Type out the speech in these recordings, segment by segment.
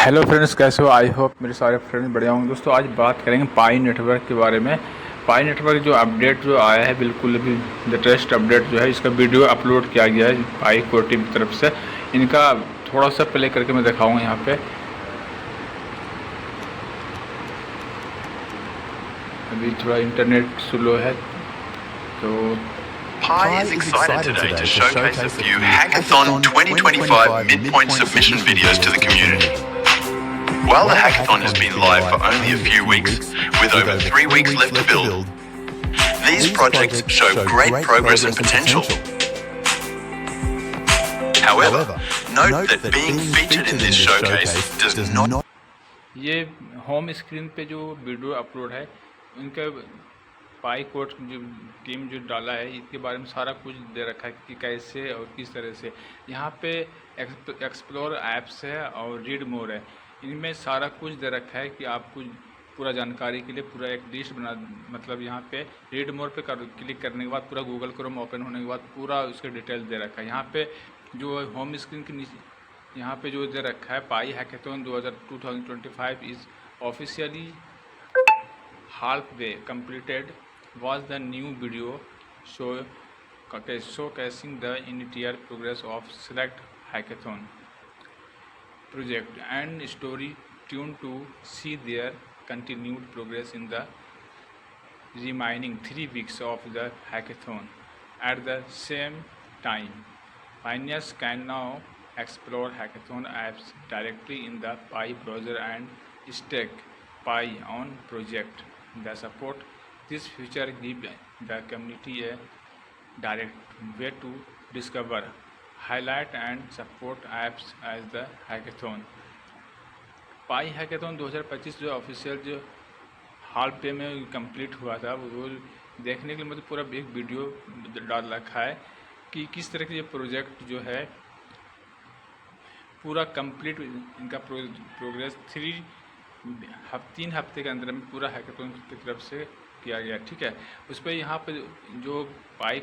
Hello friends, कैसे हो? I hope मेरे सारे फ्रेंड्स बढ़िया होंगे। दोस्तों आज बात करेंगे पाई नेटवर्क के बारे में। पाई नेटवर्क जो अपडेट जो आया है, बिल्कुल अभी लेटेस्ट अपडेट जो है, इसका वीडियो अपलोड किया गया है पाई कोर टीम की तरफ से। इनका थोड़ा सा प्ले करके मैं दिखाऊंगा यहाँ पे। अभी थोड़ा इंटरनेट स्लो है तो Pi is excited today to showcase a few Hackathon 2025 midpoint submission videos to the community. While the hackathon has been live for only a few weeks, with over 3 weeks left to build, these projects show great progress and potential. However, note that being featured in this showcase does not. ये home screen पे जो video upload है, इनका पाई code जो team जो डाला है, इसके बारे में सारा कुछ दे रखा है कि कैसे और किस तरह से। यहाँ पे एक्सप्लोर ऐप्स है और रीड मोर है, इनमें सारा कुछ दे रखा है कि आपको पूरा जानकारी के लिए पूरा एक लिस्ट बना, मतलब यहाँ पे रीड मोर पे क्लिक करने के बाद पूरा गूगल क्रोम ओपन होने के बाद पूरा उसके डिटेल दे रखा है। यहाँ पे जो होम स्क्रीन के नीचे यहाँ पे जो दे रखा है, Pi hackathon 2025 is officially halfway completed was the new video showcasing the initial progress of select hackathon project and story tuned to see their continued progress in the remaining 3 weeks of the hackathon. At the same time, pioneers can now explore hackathon apps directly in the Pi browser and stake Pi on project. The support this feature gives the community a direct way to discover, highlight and support apps as the hackathon. Pi hackathon 2025 जो official जो हाल पे में complete हुआ था, वो देखने के लिए मतलब पूरा एक वीडियो डाल रखा है कि किस तरह के ये प्रोजेक्ट जो है पूरा कंप्लीट, इनका प्रोग्रेस 3 हफ्ते के अंदर में पूरा हैकाथॉन की तरफ से किया गया। ठीक है, उस पर यहाँ पे जो पाई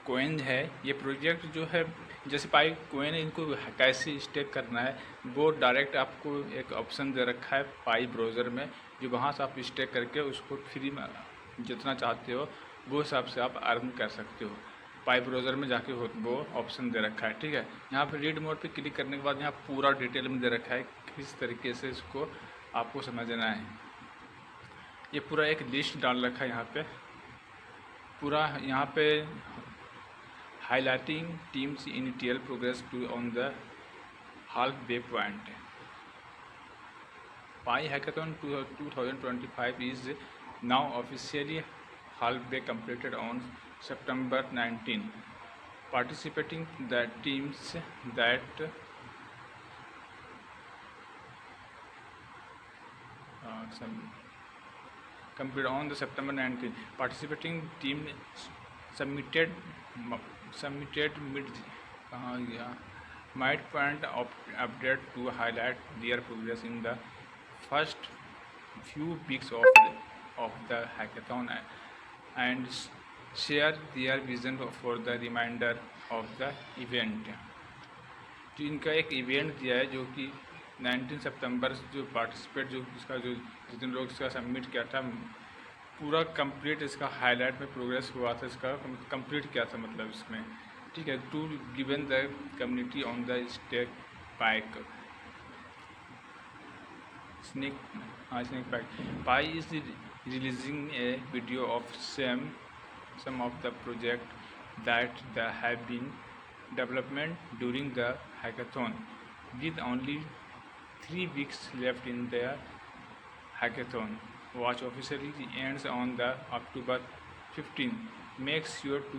कोइन है, ये प्रोजेक्ट जो है, जैसे पाई कोइन है, इनको कैसे स्टेक करना है वो डायरेक्ट आपको एक ऑप्शन दे रखा है पाई ब्राउज़र में, जो वहाँ से आप स्टेक करके उसको फ्री में जितना चाहते हो वो हिसाब से आप अर्न कर सकते हो। पाई ब्राउज़र में जाके वो ऑप्शन दे रखा है। ठीक है, यहाँ पे रीड मोड पे क्लिक करने के बाद यहाँ पूरा डिटेल में दे रखा है किस तरीके से इसको आपको समझना है। ये पूरा एक लिस्ट डाल रखा है यहाँ पे, पूरा यहाँ पे highlighting team's initial progress to on the halfway point. Pi Hackathon 2025 is now officially halfway completed on September 19. Participating the teams that completed on the September 19. Participating team submitted mid might point update to highlight their progress in the first few weeks of the hackathon and share their vision for the remainder of the event. जो इनका एक event दिया है जो कि 19 सितंबर जो participate जो इसका जो जितने लोग इसका सबमिट किया था, पूरा कंप्लीट इसका हाईलाइट में प्रोग्रेस हुआ था, इसका कंप्लीट किया था मतलब इसमें। ठीक है, to given the community on the stake pike snake pike pi is releasing a video of some of the project that the have been development during the hackathon with only 3 weeks left in the hackathon. Watch officially ends on the October 15. Make sure to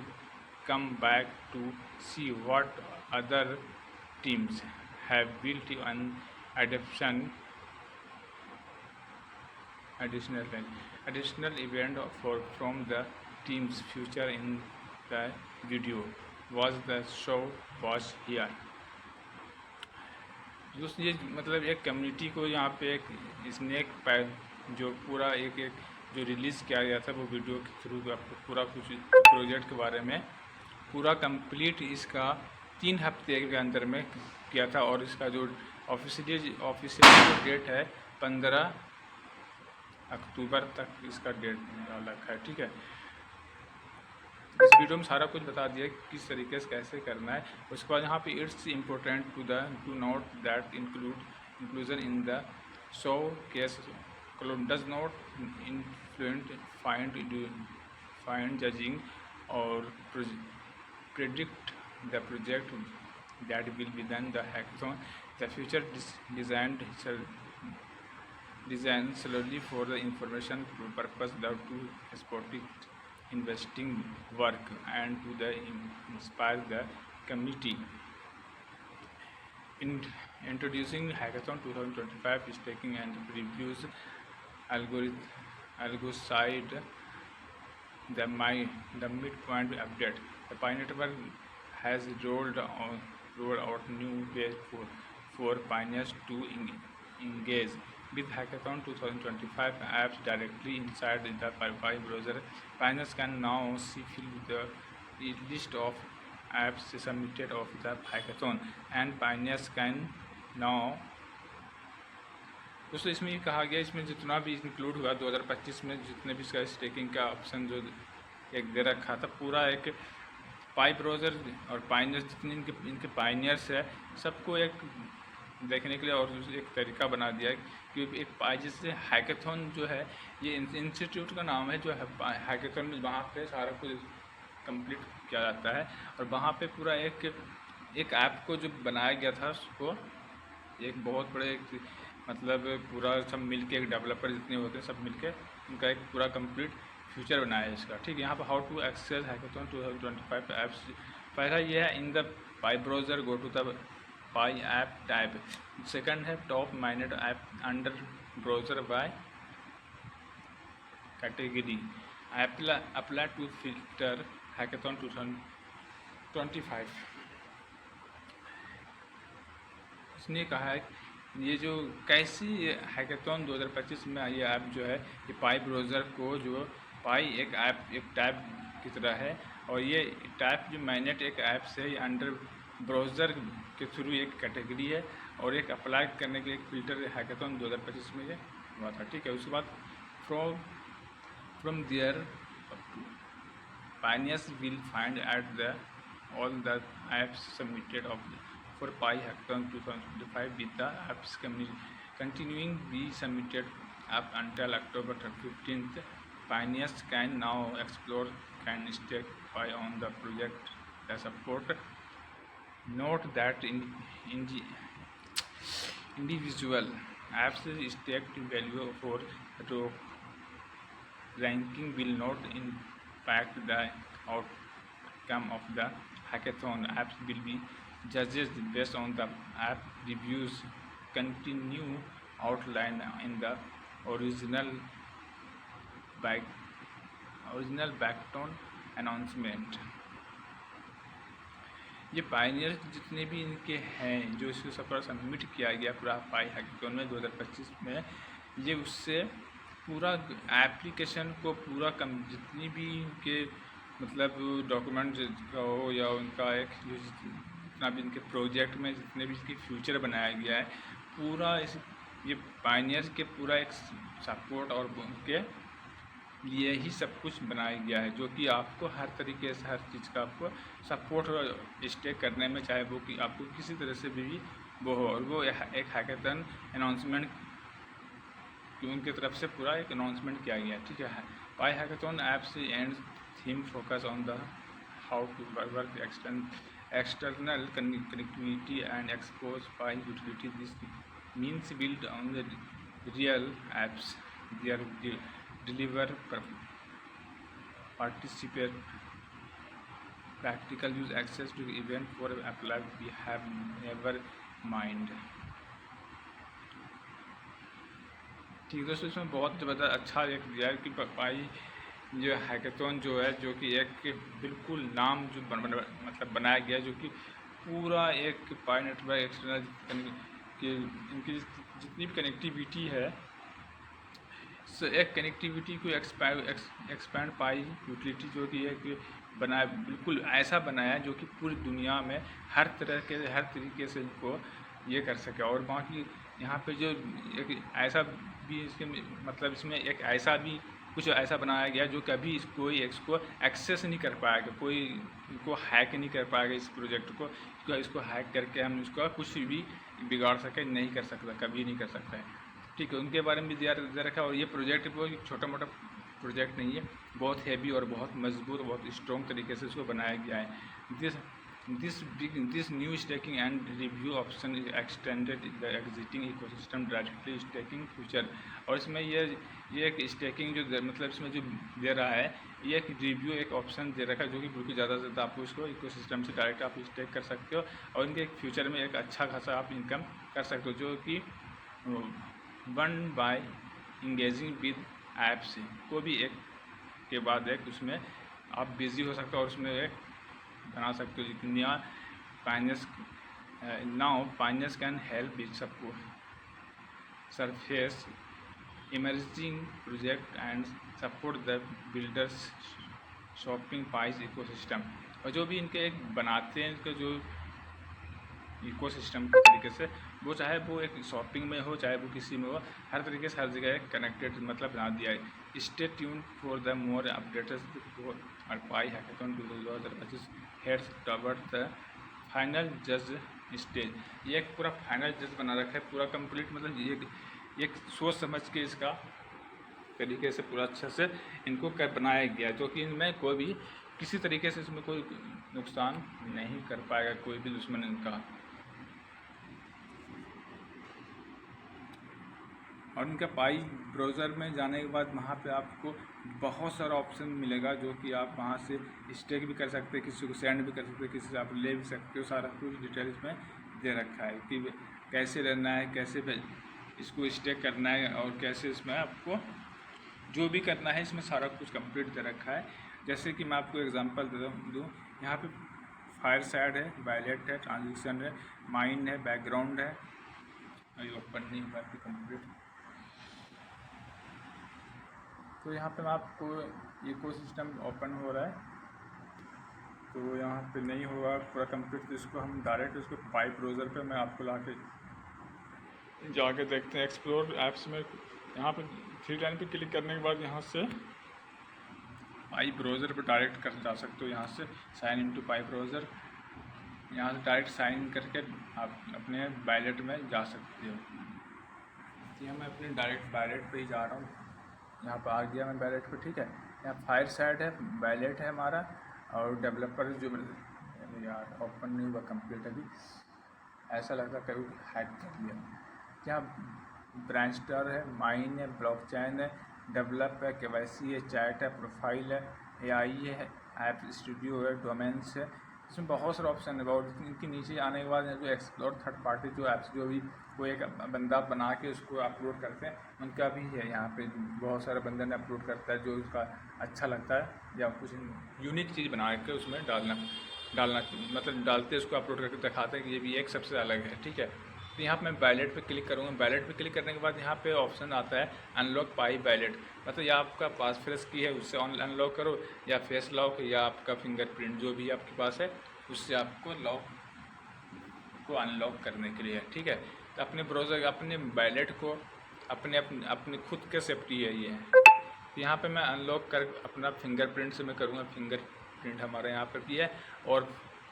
come back to see what other teams have built an additional event from the team's future in the video. Was the show was here. दोस्तों, ये मतलब एक community को यहाँ पे एक snake pack जो पूरा एक जो रिलीज़ किया गया था वो वीडियो के थ्रू आपको पूरा कुछ प्रोजेक्ट के बारे में पूरा कंप्लीट इसका 3 हफ्ते के अंदर में किया था, और इसका जो ऑफिशियली जो डेट है 15 अक्टूबर तक इसका डेट रखा है। ठीक है, इस वीडियो में सारा कुछ बता दिया कि किस तरीके से कैसे करना है। उसके बाद यहाँ पे it's important to note that inclusion in the showcase does not influent find judging और predict the project that will be done the hackathon. The future design solely for the information purpose to support investing work and to the inspire the community. In introducing Hackathon 2025 is taking and previews algoside the midpoint update. The Pi Network has rolled out new ways for pioneers to engage with Hackathon 2025 apps directly inside the Pi browser. Pioneers can now see the list of apps submitted of the Hackathon, and pioneers can now दोस्तों इसमें ये कहा गया, इसमें जितना भी include हुआ 2025 में जितने भी इसका स्टेकिंग का ऑप्शन जो एक दे रखा था, पूरा एक पाई ब्राउज़र और पाइनियर्स जितने इनके पाइनियर्स है सबको एक देखने के लिए और एक तरीका बना दिया है कि एक पाई जैसे हैकेथॉन जो है ये इंस्टीट्यूट का नाम है जो हैकेथॉन में वहाँ पे सारा कुछ कंप्लीट किया जाता है, और वहाँ पे पूरा एक ऐप को जो बनाया गया था उसको एक बहुत बड़े मतलब पूरा सब मिलके एक डेवलपर जितने होते हैं सब मिलके उनका एक पूरा कंप्लीट फ्यूचर बनाया है इसका। ठीक है, यहाँ पर how to access hackathon 2025 apps, पहला ये है in the Pi browser go to the Pi app type. Second है top mined app under browser by category apply to filter hackathon 2025। इसने कहा है ये जो कैसी हैकेथॉन 2025 में ये ऐप जो है ये पाई ब्राउज़र को जो पाई एक ऐप एक टैब की तरह है, और ये टैब जो मैनेट एक ऐप से अंडर ब्राउज़र के थ्रू एक कैटेगरी है और एक अप्लाई करने के लिए एक फ़िल्टर हैकेथॉन 2025 में ये हुआ था। ठीक है, उसके बाद from there pioneers will find at all the apps submitted for Pi Hackathon 2025 with the apps continuing be submitted up until October 15th. Pioneers can now explore can stake Pi on the project the support. Note that individual apps staked value for ranking will not impact the outcome of the hackathon. Apps will be judged based on the app reviews continue outlined in the original Hackathon announcement. ये pioneer जितने भी इनके हैं जो इसको सब submit किया गया पूरा पाई हैकेथॉन में 2025 में, ये उससे पूरा एप्लीकेशन को पूरा जितनी भी इनके मतलब डॉक्यूमेंट हो या उनका एक जो जितना भी इनके प्रोजेक्ट में जितने भी इसकी फ्यूचर बनाया गया है पूरा ये पाइनियर्स के पूरा एक सपोर्ट और उनके लिए ही सब कुछ बनाया गया है, जो कि आपको हर तरीके से हर चीज़ का आपको सपोर्ट स्टे करने में, चाहे वो कि आपको किसी तरह से भी वो हो, और वो एक हैकेथॉन अनाउंसमेंट उनकी तरफ से पूरा एक अनाउंसमेंट किया गया। ठीक है, Pi hackathon apps and theme focus on the how to work external connectivity and expose Pi utility. This means build on the real apps. They are deliver participate practical use access to the event for apply we have never mind. ठीक है दोस्तों, इसमें बहुत ज़्यादा अच्छा एक दिया है कि पाई जो हैकेथॉन जो है जो कि एक बिल्कुल नाम जो मतलब बनाया गया जो कि पूरा एक पाई नेटवर्क एक्सटर्नल की इनकी जितनी भी कनेक्टिविटी है एक कनेक्टिविटी को एक्सपैंड पाई यूटिलिटी जो कि है कि बनाया, बिल्कुल ऐसा बनाया जो कि पूरी दुनिया में हर तरीके से इनको ये कर सके। और बाकी यहाँ पे जो एक ऐसा भी इसके मतलब इसमें एक ऐसा भी कुछ ऐसा बनाया गया जो कभी कोई इसको एक्सेस नहीं कर पाएगा, कोई इनको हैक नहीं कर पाएगा इस प्रोजेक्ट को। इसको हैक करके हम इसको कुछ भी बिगाड़ सके नहीं कर सकता, कभी नहीं कर सकता है। ठीक है, उनके बारे में भी दे रखा है। और ये प्रोजेक्ट कोई छोटा मोटा प्रोजेक्ट नहीं है, बहुत हैवी और बहुत मजबूत, बहुत स्ट्रॉन्ग तरीके से इसको बनाया गया है। This new staking and review option is extended the existing ecosystem directly staking future. और इसमें ये एक स्टेकिंग जो मतलब इसमें जो दे रहा है, ये एक रिव्यू एक ऑप्शन दे रखा है जो कि बिल्कुल ज़्यादा से ज़्यादा आप इसको इकोसिस्टम से डायरेक्ट आप स्टेक कर सकते हो और इनके फ्यूचर में एक अच्छा खासा आप इनकम कर सकते हो, जो कि one by engaging with app से कोई भी एक के बाद एक उसमें आप बिज़ी हो सकते हो और उसमें एक बना सकते हो। जितना finance can help with surface emerging project and support the builders shopping price ecosystem. और जो भी इनके एक बनाते हैं इनके जो इकोसिस्टम के तरीके से, वो चाहे वो एक शॉपिंग में हो चाहे वो किसी में हो, हर तरीके से हर जगह कनेक्टेड मतलब बना दिया है। Stay tune for the more updates और Pi hackathon 2025 heads toward the final जज स्टेज। ये एक पूरा फाइनल जज बना रखा है, पूरा कंप्लीट मतलब ये एक सोच समझ के इसका तरीके से पूरा अच्छे से इनको बनाया गया है, जो कि इनमें कोई भी किसी तरीके से इसमें कोई नुकसान नहीं कर पाएगा कोई भी दुश्मन इनका। और इनका पाई ब्राउज़र में जाने के बाद वहाँ पे आपको बहुत सारा ऑप्शन मिलेगा, जो कि आप वहाँ से स्टेक भी कर सकते हैं, किसी को सेंड भी कर सकते हैं, किसी से आप ले भी सकते हो। सारा कुछ डिटेल इसमें दे रखा है कि कैसे रहना है, कैसे इसको स्टेक करना है और कैसे इसमें आपको जो भी करना है, इसमें सारा कुछ कंप्लीट दे रखा है। जैसे कि मैं आपको एग्जांपल दूँ, यहाँ पे फायरसाइड है, वायलेट है, ट्रांजेक्शन है, माइन है, बैकग्राउंड है, अभी ओपन नहीं हुआ है कंप्लीट। तो यहाँ पे मैं आपको इकोसिस्टम ओपन हो रहा है, तो यहाँ पे नहीं होगा पूरा कंप्लीट, तो इसको हम डायरेक्ट उसको पाई ब्राउज़र पे मैं आपको जाके देखते हैं। एक्सप्लोर ऐप्स में यहाँ पे 3 लाइन पे क्लिक करने के बाद यहाँ से पाई ब्राउज़र पे डायरेक्ट कर जा सकते हो। यहाँ से sign in to pi browser, यहाँ से डायरेक्ट साइन इन करके आप अपने वॉलेट में जा सकते हो। यहाँ मैं अपने डायरेक्ट वॉलेट पे ही जा रहा हूँ, यहाँ पर आ गया मैं वॉलेट पे। ठीक है, यहाँ फायरसाइड है, वॉलेट है हमारा, और डेवलपर जो यार ओपन नहीं हुआ कंप्लीट अभी, ऐसा लगता है कभी हैक कर लिया। यहाँ ब्रांचस्टार है, माइन है, ब्लॉकचेन है, डेवलप है, केवाईसी है, चैट है, प्रोफाइल है, एआई है, ऐप स्टूडियो है, डोमेन्स है। इसमें बहुत सारे ऑप्शन है। और इनके नीचे आने के बाद जो एक्सप्लोर थर्ड पार्टी जो ऐप्स जो भी कोई एक बंदा बना के उसको अपलोड करते हैं, उनका भी है यहाँ पे। बहुत सारे बंदे ने अपलोड करता है जो उसका अच्छा लगता है या कुछ यूनिक चीज़ बना के उसमें डालना मतलब डालते उसको अपलोड करके दिखाते हैं कि ये भी एक सबसे अलग है। ठीक है, तो यहाँ पे मैं वॉलेट पे क्लिक करूँगा। वॉलेट पे क्लिक करने के बाद यहाँ पे ऑप्शन आता है अनलॉक पाई वॉलेट, मतलब या आपका पासफ्रेज की है उससे अनलॉक करो, या फेस लॉक, या आपका फिंगरप्रिंट जो भी आपके पास है उससे आपको लॉक को अनलॉक करने के लिए। ठीक है, तो अपने ब्राउज़र अपने वॉलेट को अपने खुद के सेफ्टी है ये। तो यहाँ पे मैं अनलॉक कर अपना फिंगरप्रिंट से मैं करूँगा। फिंगरप्रिंट हमारा यहाँ पर भी है, और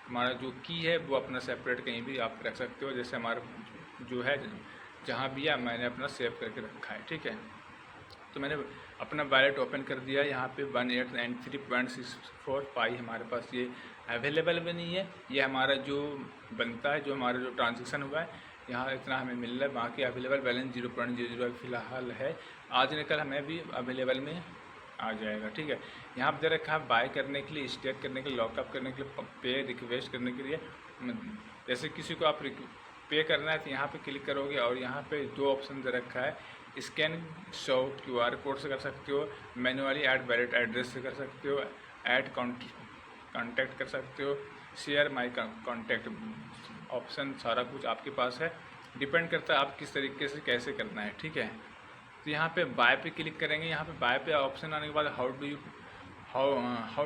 हमारा जो की है वो अपना सेपरेट कहीं भी आप रख सकते हो। जैसे हमारा जो है जहाँ भी है मैंने अपना सेव करके रखा है। ठीक है, तो मैंने अपना वॉलेट ओपन कर दिया। यहाँ पे 1893.64 पाई हमारे पास ये अवेलेबल भी नहीं है। ये हमारा जो बनता है, जो हमारा जो ट्रांजेक्शन हुआ है, यहाँ इतना हमें मिल रहा है। बाकी अवेलेबल बैलेंस 0.00 फिलहाल है। आज निकल हमें भी अवेलेबल में आ जाएगा। ठीक है, यहाँ पर दे रखा है बाय करने के लिए, स्टेक करने के लिए, लॉकअप करने के लिए, पे रिक्वेस्ट करने के लिए। जैसे किसी को आप पे करना है तो यहाँ पे क्लिक करोगे और यहाँ पे 2 ऑप्शन दे रखा है। स्कैन शो QR कोड से कर सकते हो, मैनुअली ऐड वैलिड एड्रेस से कर सकते हो, ऐड कॉन्टैक्ट कर सकते हो, शेयर माई कॉन्टैक्ट ऑप्शन, सारा कुछ आपके पास है। डिपेंड करता है आप किस तरीके से कैसे करना है। ठीक है, तो यहाँ पे बाय पे क्लिक करेंगे। यहाँ पे बाय पे ऑप्शन आने के बाद how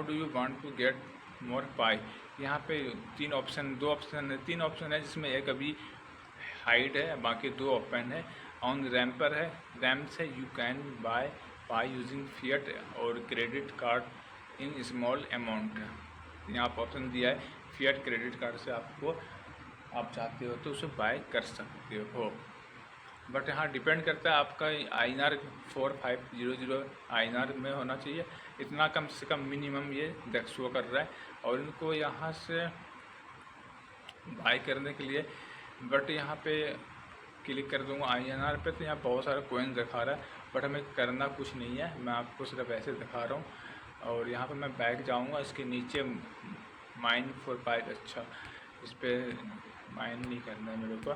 do you want to get more Pi. यहाँ पे तीन ऑप्शन है जिसमें एक अभी हाइड है, बाकी दो ओपन है। ऑन रैम्पर है, रैम्प से you can buy Pi using fiat और credit card in small amount. यहाँ पर ऑप्शन दिया है फिएट क्रेडिट कार्ड से आप चाहते हो तो उसे बाय कर सकते हो। बट यहाँ डिपेंड करता है आपका INR 4500 INR में होना चाहिए, इतना कम से कम मिनिमम ये शो कर रहा है। और इनको यहाँ से बाय करने के लिए बट यहाँ पे क्लिक कर दूंगा INR पे, तो यहाँ बहुत सारे कोइन दिखा रहा है, बट हमें करना कुछ नहीं है, मैं आपको सिर्फ ऐसे दिखा रहा हूँ। और यहाँ पे मैं बैक जाऊँगा, इसके नीचे माइन फॉर पाई, अच्छा इस पर माइन नहीं करना है मेरे को,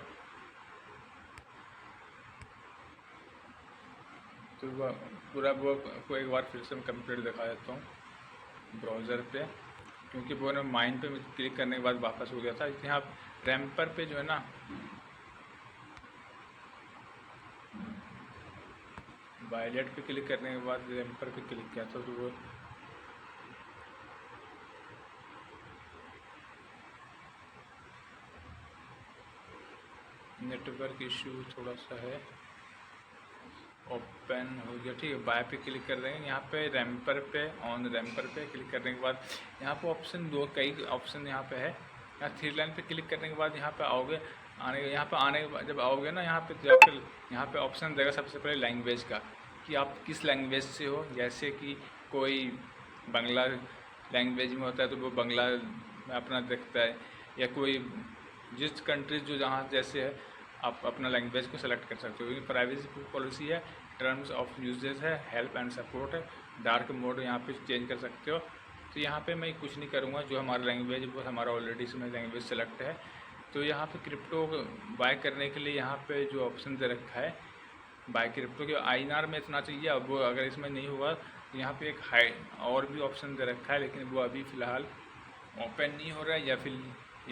तो वह पूरा वो को एक बार फिर से मैं कंप्लीट दिखा देता हूँ ब्राउज़र पे, क्योंकि वो ना माइन पे क्लिक करने के बाद वापस हो गया था। यहाँ रैम्पर पे जो है ना वायलेट पे क्लिक करने के बाद रैम्पर पे क्लिक किया था, तो वो नेटवर्क इशू थोड़ा सा है। ओपन हो गया, ठीक है। बाय पे क्लिक कर देंगे। यहाँ पे रैम्पर पे ऑन रैम्पर पे क्लिक करने के बाद यहाँ पे ऑप्शन कई ऑप्शन यहाँ पे है। यहाँ थ्री लाइन पे क्लिक करने के बाद यहाँ पे आओगे, यहाँ पे आने के बाद जब आओगे ना यहाँ पे जाकर यहाँ पे ऑप्शन देगा सबसे पहले लैंग्वेज का, कि आप किस लैंग्वेज से हो। जैसे कि कोई बांग्ला लैंग्वेज में होता है तो वो बांग्ला में अपना देखता है, या कोई जिस कंट्रीज जो जहाँ जैसे है आप अपना लैंग्वेज को सेलेक्ट कर सकते हो। प्राइवेसी पॉलिसी है, टर्म्स ऑफ यूजेस है, हेल्प एंड सपोर्ट है, डार्क मोड यहाँ पे चेंज कर सकते हो। तो यहाँ पे मैं कुछ नहीं करूँगा, जो हमारा लैंग्वेज वो हमारा ऑलरेडी इसमें लैंग्वेज सेलेक्ट है। तो यहाँ पे क्रिप्टो बाय करने के लिए यहाँ पे जो ऑप्शन दे रखा है बाय क्रिप्टो के INR में इतना चाहिए, अब वो अगर इसमें नहीं हुआ तो यहाँ पे एक हाई और भी ऑप्शन दे रखा है, लेकिन वो अभी फ़िलहाल ओपन नहीं हो रहा है या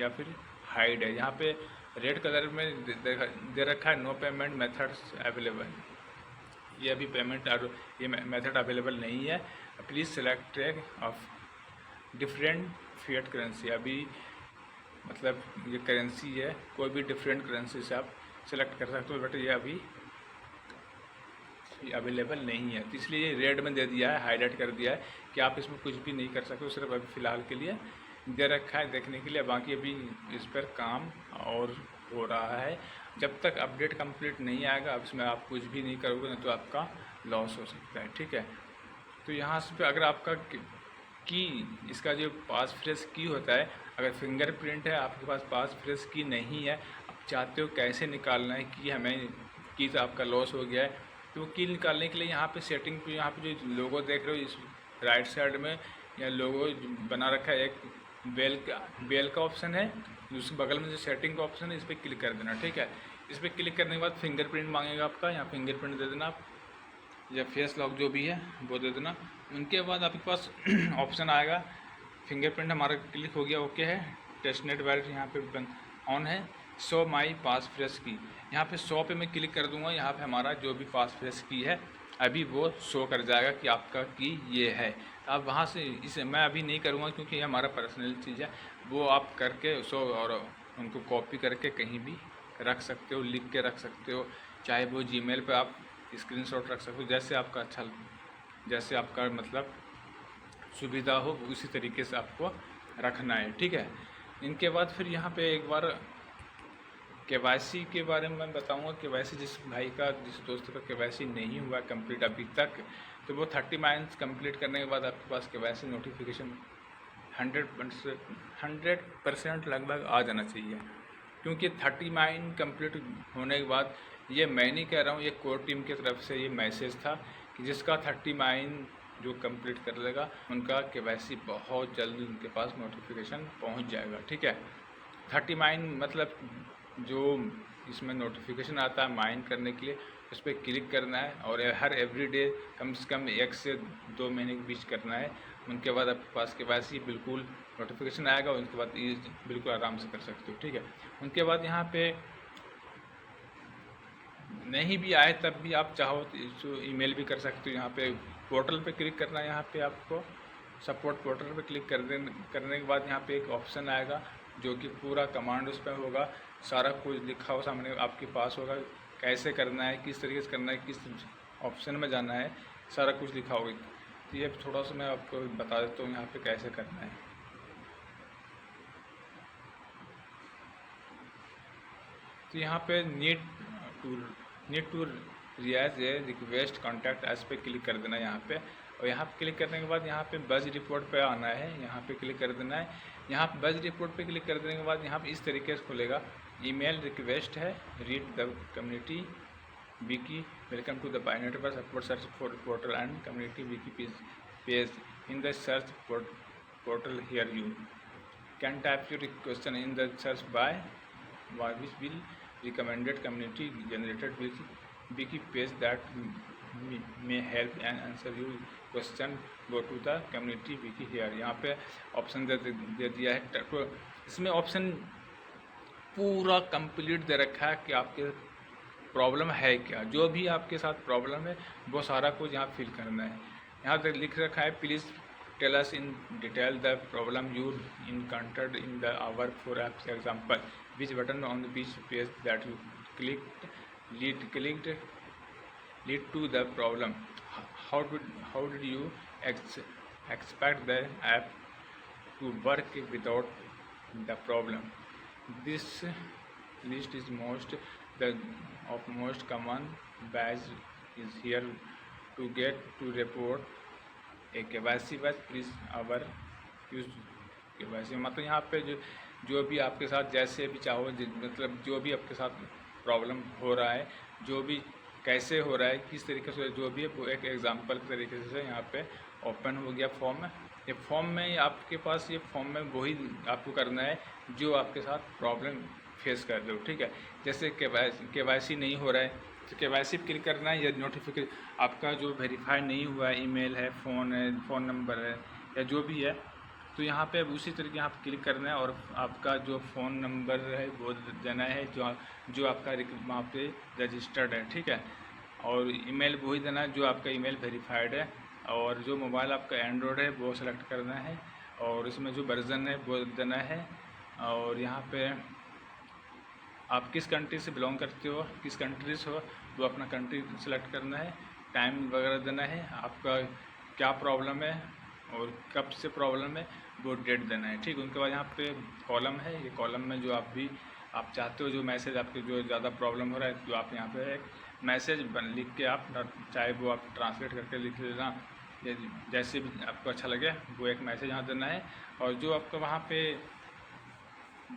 फिर हाइड है। यहाँ पे रेड कलर में दे रखा है नो पेमेंट मेथड्स अवेलेबल, ये अभी पेमेंट और ये मेथड अवेलेबल नहीं है। Please select of different fiat currency, अभी मतलब ये करेंसी है, कोई भी डिफरेंट करेंसी से आप सेलेक्ट कर सकते हो, बट ये अभी अवेलेबल नहीं है। तो इसलिए ये रेड में दे दिया है, हाईलाइट कर दिया है कि आप इसमें कुछ भी नहीं कर सकते हो, सिर्फ अभी फ़िलहाल के लिए दे रखा है देखने के लिए। बाकी अभी इस पर काम और हो रहा है, जब तक अपडेट कंप्लीट नहीं आएगा अब इसमें आप कुछ भी नहीं करोगे, नहीं तो आपका लॉस हो सकता है, ठीक है। तो यहाँ से अगर आपका की इसका जो पास फ्रेश की होता है, अगर फिंगरप्रिंट है आपके पास फ्रेश की नहीं है, आप चाहते हो कैसे निकालना है कि हमें की तो आपका लॉस हो गया है, तो की निकालने के लिए यहाँ पे सेटिंग पे यहाँ पे जो लोगो देख रहे हो इस राइट साइड में या लोगो बना रखा है, एक बेल का ऑप्शन है, उसके बगल में जो सेटिंग का ऑप्शन है इस पर क्लिक कर देना, ठीक है। इस पर क्लिक करने के बाद फिंगरप्रिंट मांगेगा आपका, यहाँ फिंगरप्रिंट दे देना आप, या फेस लॉक जो भी है वो दे देना। उनके बाद आपके पास ऑप्शन आएगा, फिंगरप्रिंट हमारा क्लिक हो गया, ओके है। टेस्टनेट वैलेट यहाँ पे ऑन है। शो माई पास फ्रेश की, यहाँ पे 100 पे मैं क्लिक कर दूंगा, यहाँ पे हमारा जो भी पास फ्रेश की है अभी वो शो कर जाएगा कि आपका की ये है। आप वहाँ से इसे मैं अभी नहीं करूँगा क्योंकि ये हमारा पर्सनल चीज़ है, वो आप करके शो और उनको कॉपी करके कहीं भी रख सकते हो, लिख के रख सकते हो, चाहे वो जीमेल पे आप स्क्रीनशॉट रख सकते हो, जैसे आपका मतलब सुविधा हो उसी तरीके से आपको रखना है, ठीक है। इनके बाद फिर यहाँ पे एक बार KYC के बारे में मैं बताऊँगा। KYC जिस दोस्त का KYC नहीं हुआ कंप्लीट अभी तक, तो वो 30 माइल्स कंप्लीट करने के बाद आपके पास KYC नोटिफिकेशन 100% लगभग आ जाना चाहिए, क्योंकि 30 माइन कंप्लीट होने के बाद, ये मैं नहीं कह रहा हूँ, ये कोर टीम की तरफ से ये मैसेज था कि जिसका 30 माइन जो कंप्लीट कर लेगा उनका KYC बहुत जल्दी उनके पास नोटिफिकेशन पहुँच जाएगा, ठीक है। 30 माइन मतलब जो इसमें नोटिफिकेशन आता है माइन करने के लिए, उस पर क्लिक करना है और हर एवरीडे कम से कम 1 से 2 महीने के बीच करना है। उनके बाद आपके पास KYC बिल्कुल नोटिफिकेशन आएगा, उनके बाद बिल्कुल आराम से कर सकते हो, ठीक है। उनके बाद यहाँ पे नहीं भी आए तब भी आप चाहो तो ईमेल भी कर सकते हो। यहाँ पे पोर्टल पे क्लिक करना है, यहाँ पे आपको सपोर्ट पोर्टल पे क्लिक करने के बाद यहाँ पे एक ऑप्शन आएगा जो कि पूरा कमांड उस पर होगा, सारा कुछ लिखा हो सामने आपके पास होगा, कैसे करना है, किस तरीके से करना है, किस ऑप्शन में जाना है, सारा कुछ लिखा होगा। तो ये थोड़ा सा मैं आपको बता देता हूँ यहाँ पे कैसे करना है। तो यहाँ पे need to raise a request contact us पे क्लिक कर देना है यहाँ पे, और यहाँ पे क्लिक करने के बाद यहाँ पे बज रिपोर्ट पे आना है, यहाँ पे क्लिक कर देना है। यहाँ पे बज रिपोर्ट पे क्लिक कर देने के बाद यहाँ पे इस तरीके से खुलेगा, ईमेल रिक्वेस्ट है, read the community wiki, welcome to the Bionetriverse support search for portal and community wiki page in the search portal. Here you can type your question in the search by which will recommended community generated wiki page that may help and answer your question. Go to the community wiki here. यहाँ पे option दे दिया है, तो इसमें option पूरा complete दे रखा है कि आपके प्रॉब्लम है क्या, जो भी आपके साथ प्रॉब्लम है वो सारा कुछ यहाँ फिल करना है। यहाँ तक लिख रखा है, please tell us in detail the problem you encountered in the hour for example which button on the beach page that you clicked lead to the problem. How did you expect the app to work without the problem? This list is most common badge is here to get to report a KYC badge. Please our use KYC। मतलब यहाँ पे जो भी आपके साथ जैसे भी चाहो, मतलब जो भी आपके साथ प्रॉब्लम हो रहा है, जो भी कैसे हो रहा है, किस तरीके से जो भी है, वो एक एग्जांपल के तरीके से यहाँ पे ओपन हो गया फॉर्म में। ये फॉर्म में आपके पास, ये फॉर्म में वही आपको करना है जो आपके साथ प्रॉब्लम फेस कर रहे हो, ठीक है। जैसे KYC नहीं हो रहा है तो KYC क्लिक करना है, या नोटिफिकेशन आपका जो वेरीफाई नहीं हुआ है, ईमेल है, फ़ोन नंबर है, या जो भी है, तो यहाँ पे उसी तरीके यहाँ पे क्लिक करना है और आपका जो फ़ोन नंबर है वो देना है जो आपका वहाँ पे रजिस्टर्ड है, ठीक है। और ईमेल वही देना है जो आपका ईमेल वेरीफाइड है, और जो मोबाइल आपका एंड्रॉयड है वो सेलेक्ट करना है, और इसमें जो वर्जन है वो देना है। और यहाँ पे आप किस कंट्री से बिलोंग करते हो, किस कंट्री से हो, वो अपना कंट्री सेलेक्ट करना है, टाइम वगैरह देना है, आपका क्या प्रॉब्लम है और कब से प्रॉब्लम है वो डेट देना है, ठीक। उनके बाद यहाँ पे कॉलम है, ये कॉलम में जो आप चाहते हो, जो मैसेज आपके जो ज़्यादा प्रॉब्लम हो रहा है, तो आप यहाँ पे एक मैसेज लिख के आप, चाहे वो आप ट्रांसलेट करके लिख लेना, जैसे भी आपको अच्छा लगे वो एक मैसेज यहाँ देना है। और जो आपका वहाँ पे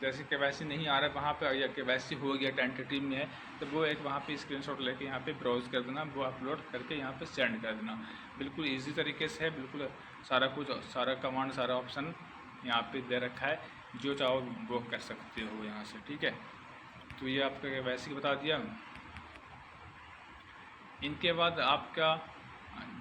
जैसे KYC नहीं आ रहा है वहाँ पे, या KYC हो गया टेंटेटिव में है, तो वो एक वहाँ पे स्क्रीनशॉट लेके यहाँ पे ब्राउज कर देना, वो अपलोड करके यहाँ पे सेंड कर देना। बिल्कुल इजी तरीके से है, बिल्कुल सारा कुछ, सारा कमांड, सारा ऑप्शन यहाँ पे दे रखा है, जो चाहो वो कर सकते हो यहाँ से, ठीक है। तो ये आपका KYC बता दिया। इनके बाद आपका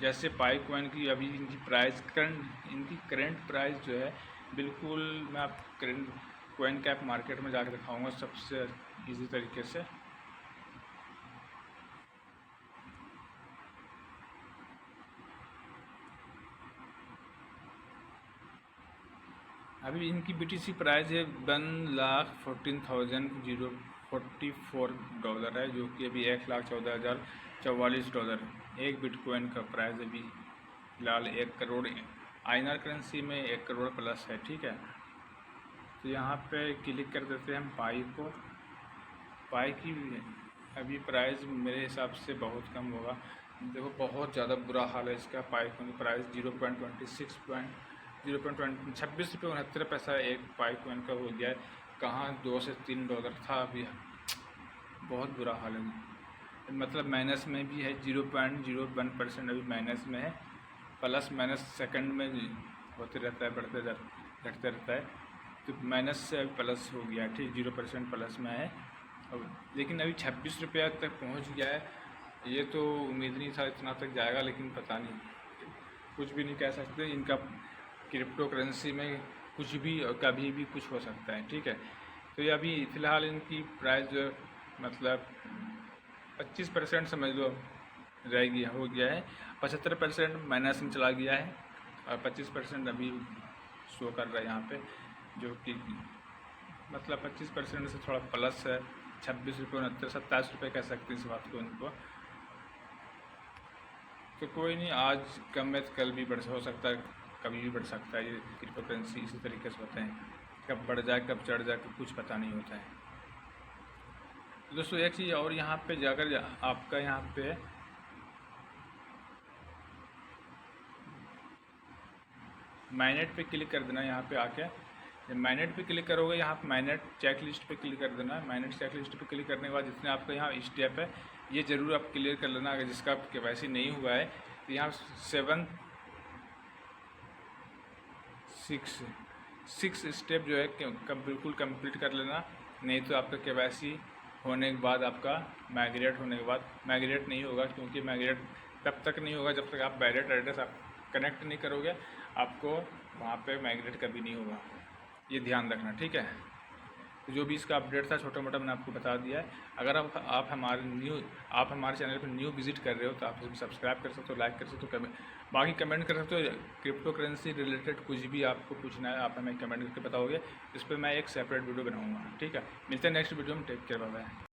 जैसे पाइकॉइन की अभी इनकी प्राइस करंट प्राइस जो है, बिल्कुल मैं आप करंट कॉइन कैप मार्केट में जाकर दिखाऊंगा सबसे इजी तरीके से। अभी इनकी BTC प्राइस है $1,14,044 है, जो कि अभी $1,14,044 एक बिटकॉइन का प्राइस अभी फिलहाल 1 करोड़ INR करेंसी में 1 करोड़ प्लस है, ठीक है। तो यहाँ पे क्लिक कर देते हैं हम पाई की अभी प्राइस मेरे हिसाब से बहुत कम होगा। देखो बहुत ज़्यादा बुरा हाल है इसका। पाई की प्राइस 26 रुपये 69 पैसा एक पाई कॉइन का हो गया है। कहाँ $2 से $3 था, अभी बहुत बुरा हाल है। मतलब माइनस में भी है, 0.01% अभी माइनस में है। प्लस माइनस सेकंड में होते रहता है, बढ़ते घटते रहता है। तो माइनस से अभी प्लस हो गया, ठीक, 0% प्लस में है अब। लेकिन अभी 26 रुपया तक पहुंच गया है। ये तो उम्मीद नहीं था इतना तक जाएगा, लेकिन पता नहीं, कुछ भी नहीं कह सकते। इनका क्रिप्टो करेंसी में कुछ भी कभी भी कुछ हो सकता है, ठीक है। तो ये अभी फ़िलहाल इनकी प्राइस मतलब 25% समझ लो रह गया, हो गया है। 75% माइनस में चला गया है और 25% अभी शो कर रहा है यहाँ पे, जो कि मतलब 25% से थोड़ा प्लस है। 26 रुपये 69 27 रुपये कह सकते हैं इस बात को इनको। तो कोई नहीं, आज कम है तो कल भी बढ़ हो सकता है, कभी भी बढ़ सकता है। ये क्रिप्टो करेंसी इसी तरीके से होते हैं, कब बढ़ जाए कब चढ़ जाए कुछ पता नहीं होता है। तो दोस्तों एक चीज़ और, यहाँ पे जाकर आपका यहाँ पे माइनेट पे क्लिक कर देना। यहाँ पे आके जब माइनेट पे क्लिक करोगे, यहाँ पे माइनेट चेक लिस्ट पे क्लिक कर देना। माइनेट चेक लिस्ट पे क्लिक करने के बाद जितने आपका यहाँ स्टेप है ये ज़रूर आप क्लियर कर लेना। अगर जिसका KYC नहीं हुआ है तो यहाँ 6 स्टेप जो है बिल्कुल कंप्लीट कर लेना। नहीं तो आपका KYC होने के बाद, आपका माइग्रेट होने के बाद, माइग्रेट नहीं होगा, क्योंकि माइग्रेट तब तक नहीं होगा जब तक आप डायरेक्ट एड्रेस आप कनेक्ट नहीं करोगे, आपको वहाँ पे माइग्रेट कभी नहीं होगा। ये ध्यान रखना, ठीक है। तो जो भी इसका अपडेट था छोटा मोटा मैंने आपको बता दिया है। अगर आप हमारे चैनल पर न्यू विजिट कर रहे हो तो आप सब्सक्राइब कर सकते हो, लाइक कर सकते हो, बाकी कमेंट कर सकते हो। क्रिप्टो करेंसी रिलेटेड कुछ भी आपको पूछना है आप हमें कमेंट करके बताओगे, इस पर मैं एक सेपरेट वीडियो बनाऊंगा, ठीक है। मिलते हैं नेक्स्ट वीडियो में, टेक केयर, बाय बाय।